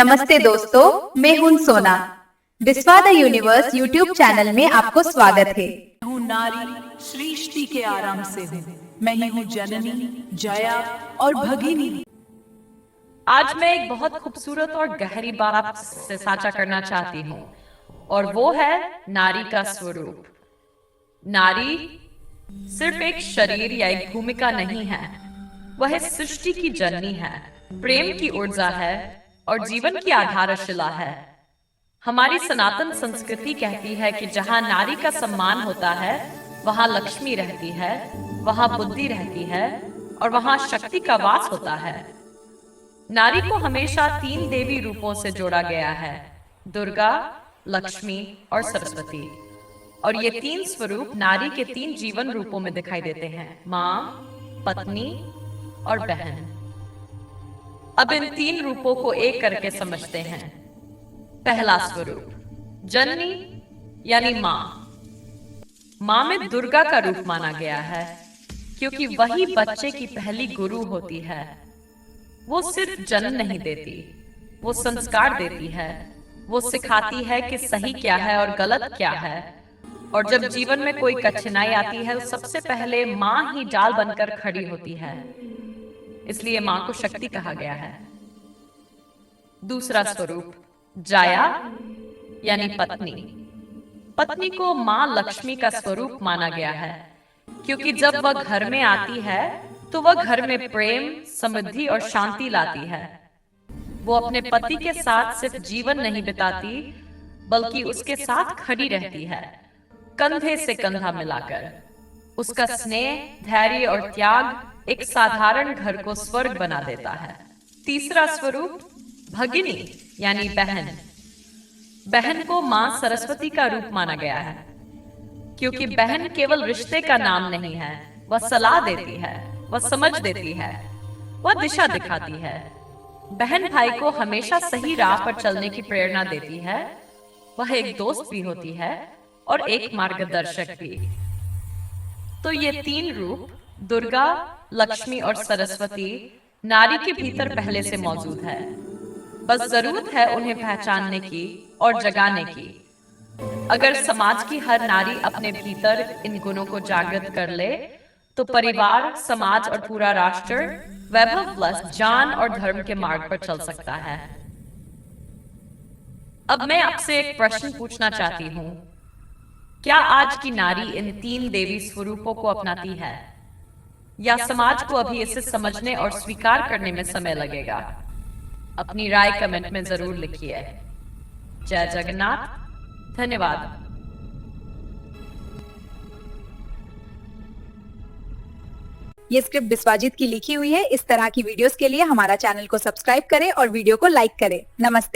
नमस्ते दोस्तों, मैं हूं सोना। Biswa the universe YouTube channel में आपको स्वागत है। हूँ नारी सृष्टि के आराम से हूँ। मैं ही हूँ जननी, जया और भगिनी। आज मैं एक बहुत खूबसूरत और गहरी बात आपसे साझा करना चाहती हूँ, और वो है नारी का स्वरूप। नारी सिर्फ एक शरीर या एक भूमिका नहीं है, वह सृष्टि की जननी है, प्रेम की ऊर्जा है और जीवन की आधारशिला है। हमारी सनातन संस्कृति कहती है कि जहाँ नारी का सम्मान होता है, वहाँ लक्ष्मी रहती है, वहाँ बुद्धि रहती है और वहाँ शक्ति का वास होता है। नारी को हमेशा 3 देवी रूपों से जोड़ा गया है, दुर्गा, लक्ष्मी और सरस्वती। और ये 3 स्वरूप नारी के 3 जीवन रूपों में दिखाई देते हैं, माँ, पत्नी और बहन। अब इन 3 रूपों को एक करके समझते हैं। पहला स्वरूप जननी यानी माँ। माँ में दुर्गा का रूप माना गया है, क्योंकि वही बच्चे की पहली गुरु होती है। वो सिर्फ जन्म नहीं देती, वो संस्कार देती है। वो सिखाती है कि सही क्या है और गलत क्या है। और जब जीवन में कोई कठिनाई आती है, सबसे पहले माँ ही डाल बनकर खड़ी होती है। इसलिए माँ को शक्ति कहा गया है। दूसरा स्वरूप जाया यानी पत्नी। पत्नी को माँ लक्ष्मी का स्वरूप माना गया है, क्योंकि जब वह घर में आती है तो वह घर में प्रेम, समृद्धि और शांति लाती है। वो अपने पति के साथ सिर्फ जीवन नहीं बिताती, बल्कि उसके साथ खड़ी रहती है, कंधे से कंधा मिलाकर। उसका स्नेह, धैर्य और त्याग एक साधारण घर को स्वर्ग बना देता है। तीसरा स्वरूप भगिनी यानी बहन। बहन को मां सरस्वती का रूप माना गया है, क्योंकि बहन केवल रिश्ते का नाम नहीं है, वह सलाह देती है, वह समझ देती है, वह दिशा दिखाती है। बहन भाई को हमेशा सही राह पर चलने की प्रेरणा देती है। वह एक दोस्त भी होती है और एक मार्गदर्शक भी। तो ये 3 रूप दुर्गा, लक्ष्मी और सरस्वती नारी के भीतर पहले से मौजूद है। बस जरूरत है उन्हें पहचानने की और जगाने की। अगर समाज की हर नारी अपने भीतर इन गुणों को जागृत कर ले, तो परिवार, समाज और पूरा राष्ट्र वैभव प्लस ज्ञान और धर्म के मार्ग पर चल सकता है। अब मैं आपसे एक प्रश्न पूछना चाहती हूँ, क्या आज की नारी इन 3 देवी स्वरूपों को अपनाती है, या समाज को अभी इसे समझने और स्वीकार करने में समय लगेगा? अपनी राय कमेंट में जरूर लिखिए। जय जगन्नाथ। धन्यवाद। ये स्क्रिप्ट बिस्वाजीत की लिखी हुई है। इस तरह की वीडियोस के लिए हमारा चैनल को सब्सक्राइब करें और वीडियो को लाइक करें। नमस्ते।